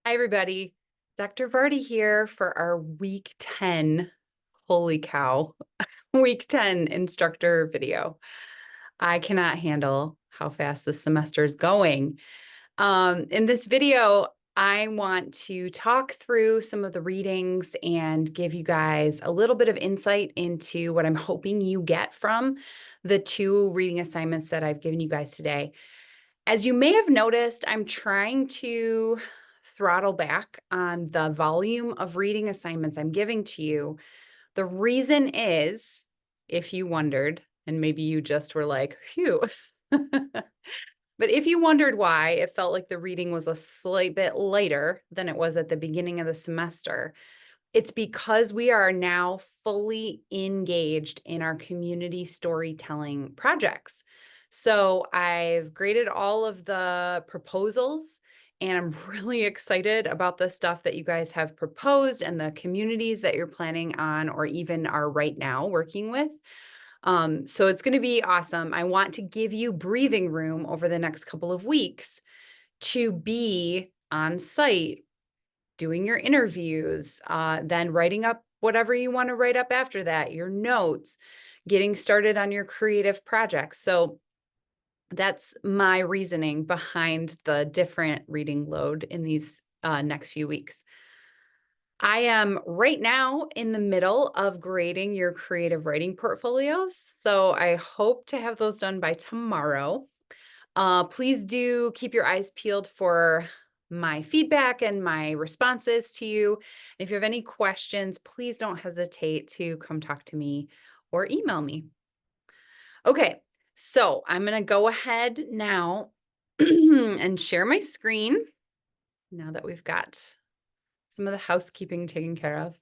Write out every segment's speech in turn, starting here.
Hi, everybody. Dr. Vardy here for our week 10, holy cow, week 10 instructor video. I cannot handle how fast this semester is going. In this video, I want to talk through some of the readings and give you guys a little bit of insight into what I'm hoping you get from the 2 reading assignments that I've given you guys today. As you may have noticed, I'm trying to throttle back on the volume of reading assignments I'm giving to you. The reason is, if you wondered, and maybe you just were like, phew. But if you wondered why it felt like the reading was a slight bit lighter than it was at the beginning of the semester, it's because we are now fully engaged in our community storytelling projects. So I've graded all of the proposals, and I'm really excited about the stuff that you guys have proposed and the communities that you're planning on or even are right now working with. So it's going to be awesome. I want to give you breathing room over the next couple of weeks to be on site doing your interviews, then writing up whatever you want to write up after that, your notes, getting started on your creative projects. So that's my reasoning behind the different reading load in these next few weeks. I am right now in the middle of grading your creative writing portfolios. So I hope to have those done by tomorrow. Please do keep your eyes peeled for my feedback and my responses to you. If you have any questions, please don't hesitate to come talk to me or email me. Okay, so I'm going to go ahead now and share my screen now that we've got some of the housekeeping taken care of.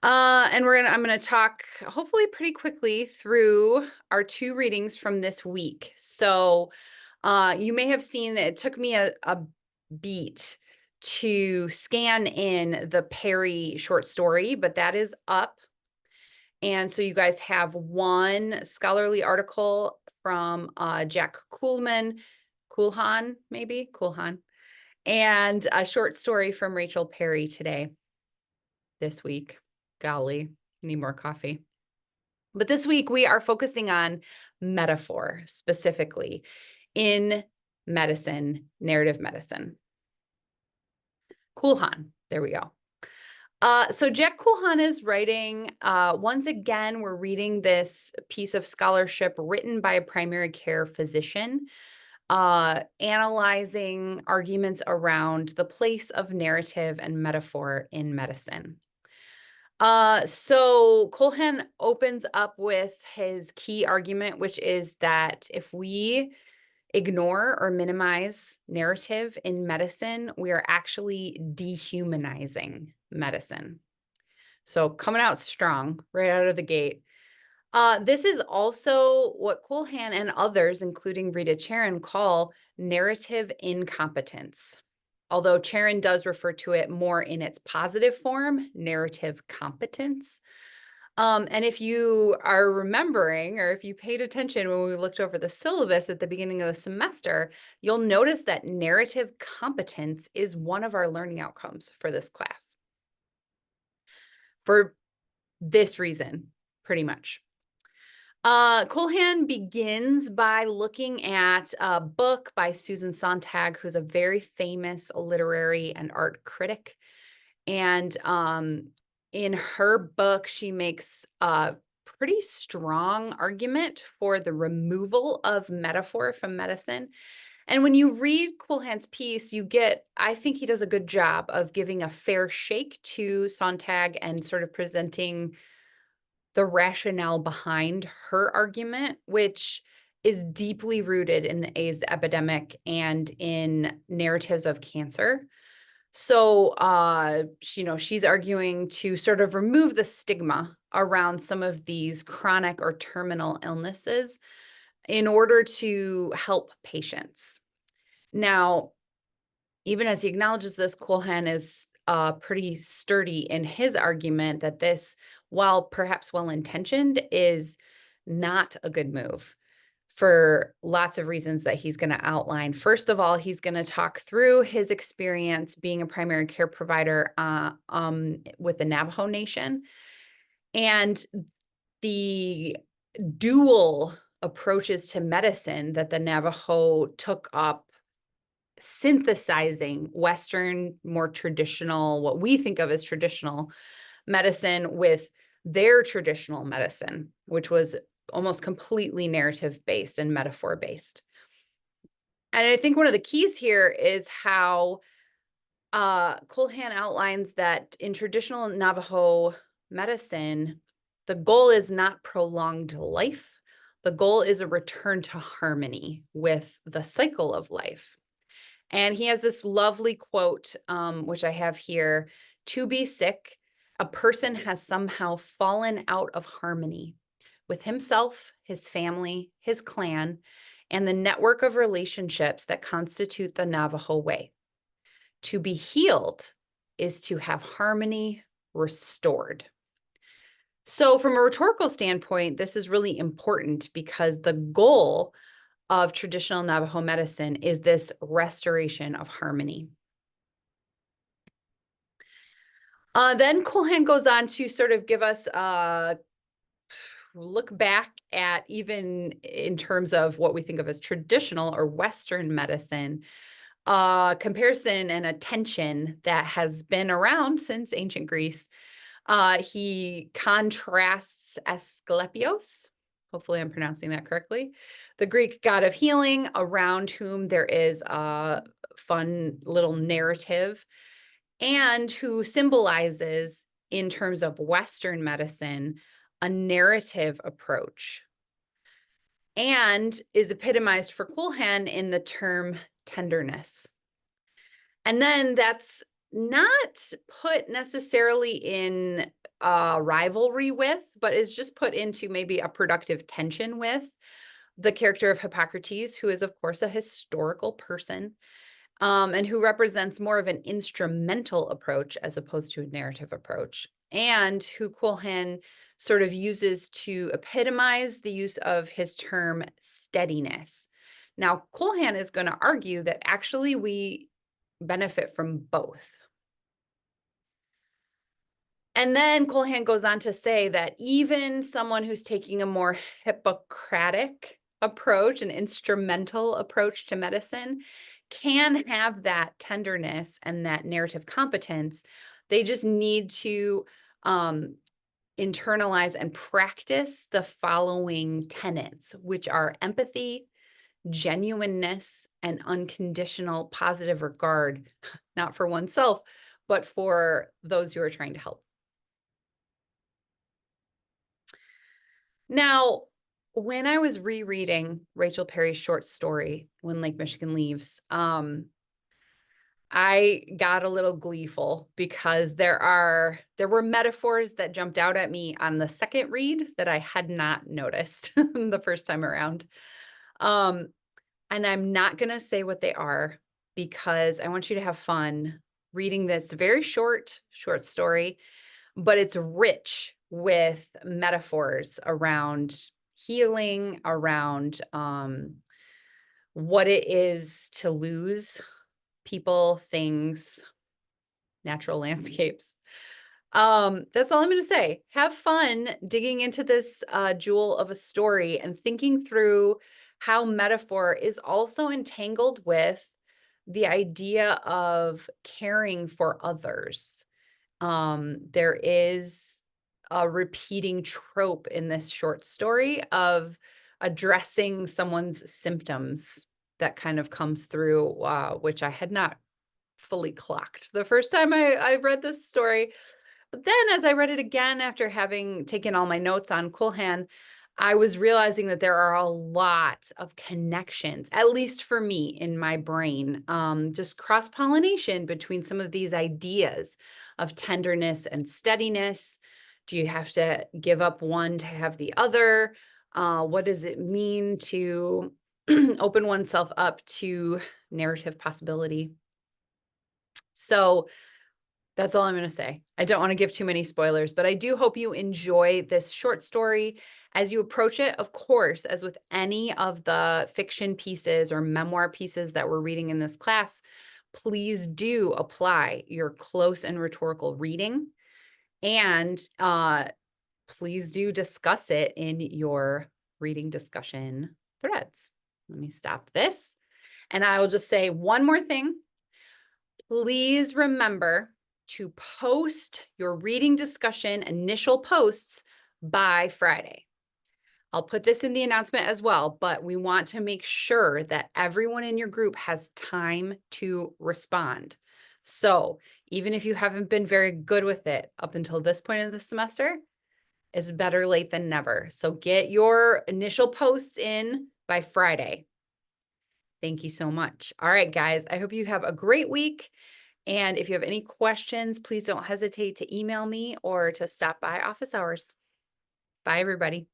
And I'm gonna talk hopefully pretty quickly through our 2 readings from this week. So you may have seen that it took me a beat to scan in the Perry short story, but that is up. And so you guys have one scholarly article from Jack Coolhan, maybe Coolhan, and a short story from Rachel Perry today, this week. Golly, need more coffee. But this week we are focusing on metaphor specifically in medicine, narrative medicine. Coolhan, there we go. So Jack Coolhan is writing, once again, we're reading this piece of scholarship written by a primary care physician, analyzing arguments around the place of narrative and metaphor in medicine. So Coolhan opens up with his key argument, which is that if we ignore or minimize narrative in medicine, we are actually dehumanizing medicine. So coming out strong right out of the gate. This is also what Coolhan and others, including Rita Charon, call narrative incompetence. Although Charon does refer to it more in its positive form, narrative competence. And if you are remembering, or if you paid attention when we looked over the syllabus at the beginning of the semester, you'll notice that narrative competence is one of our learning outcomes for this class. For this reason, pretty much. Coolhan begins by looking at a book by Susan Sontag, who's a very famous literary and art critic. And in her book, she makes a pretty strong argument for the removal of metaphor from medicine. And when you read Coolhan's piece, I think he does a good job of giving a fair shake to Sontag and sort of presenting the rationale behind her argument, which is deeply rooted in the AIDS epidemic and in narratives of cancer. So, she's arguing to sort of remove the stigma around some of these chronic or terminal illnesses in order to help patients. Now, even as he acknowledges this, Coolhan is pretty sturdy in his argument that this, while perhaps well-intentioned, is not a good move for lots of reasons that he's going to outline. First of all, he's going to talk through his experience being a primary care provider with the Navajo Nation and the dual approaches to medicine that the Navajo took up, synthesizing Western, more traditional, what we think of as traditional medicine with their traditional medicine, which was almost completely narrative based and metaphor based. And I think one of the keys here is how Culhan outlines that in traditional Navajo medicine, the goal is not prolonged life. The goal is a return to harmony with the cycle of life. And he has this lovely quote, which I have here: "To be sick, a person has somehow fallen out of harmony with himself, his family, his clan, and the network of relationships that constitute the Navajo way. To be healed is to have harmony restored." So from a rhetorical standpoint, this is really important because the goal of traditional Navajo medicine is this restoration of harmony. Then Culhan goes on to sort of give us a look back at, even in terms of what we think of as traditional or Western medicine, comparison and a tension that has been around since ancient Greece. He contrasts Asclepios, hopefully I'm pronouncing that correctly, the Greek god of healing, around whom there is a fun little narrative, and who symbolizes, in terms of Western medicine, a narrative approach, and is epitomized for Culhan in the term tenderness. And then that's not put necessarily in rivalry with, but is just put into maybe a productive tension with the character of Hippocrates, who is, of course, a historical person, and who represents more of an instrumental approach as opposed to a narrative approach, and who Culhan sort of uses to epitomize the use of his term steadiness. Now, Culhan is going to argue that actually we benefit from both. And then Culhan goes on to say that even someone who's taking a more Hippocratic approach, an instrumental approach to medicine, can have that tenderness and that narrative competence. They just need to internalize and practice the following tenets, which are empathy, genuineness, and unconditional positive regard, not for oneself, but for those who are trying to help. Now, when I was rereading Rachel Perry's short story, When Lake Michigan Leaves, I got a little gleeful because there were metaphors that jumped out at me on the second read that I had not noticed the first time around. And I'm not going to say what they are because I want you to have fun reading this very short story, but it's rich with metaphors around healing, around what it is to lose people, things, natural landscapes. That's all I'm going to say. Have fun digging into this jewel of a story and thinking through how metaphor is also entangled with the idea of caring for others. There is a repeating trope in this short story of addressing someone's symptoms that kind of comes through, which I had not fully clocked the first time I read this story. But then as I read it again after having taken all my notes on Culhan, I was realizing that there are a lot of connections, at least for me in my brain, just cross-pollination between some of these ideas of tenderness and steadiness. Do you have to give up one to have the other? What does it mean to open oneself up to narrative possibility? So That's all I'm going to say. I don't want to give too many spoilers, but I do hope you enjoy this short story as you approach it. Of course, as with any of the fiction pieces or memoir pieces that we're reading in this class, please do apply your close and rhetorical reading, and please do discuss it in your reading discussion threads. Let me stop this. And I will just say one more thing. Please remember to post your reading discussion initial posts by Friday. I'll put this in the announcement as well, but we want to make sure that everyone in your group has time to respond. So even if you haven't been very good with it up until this point of the semester, it's better late than never. So get your initial posts in by Friday. Thank you so much. All right, guys, I hope you have a great week. And if you have any questions, please don't hesitate to email me or to stop by office hours. Bye, everybody.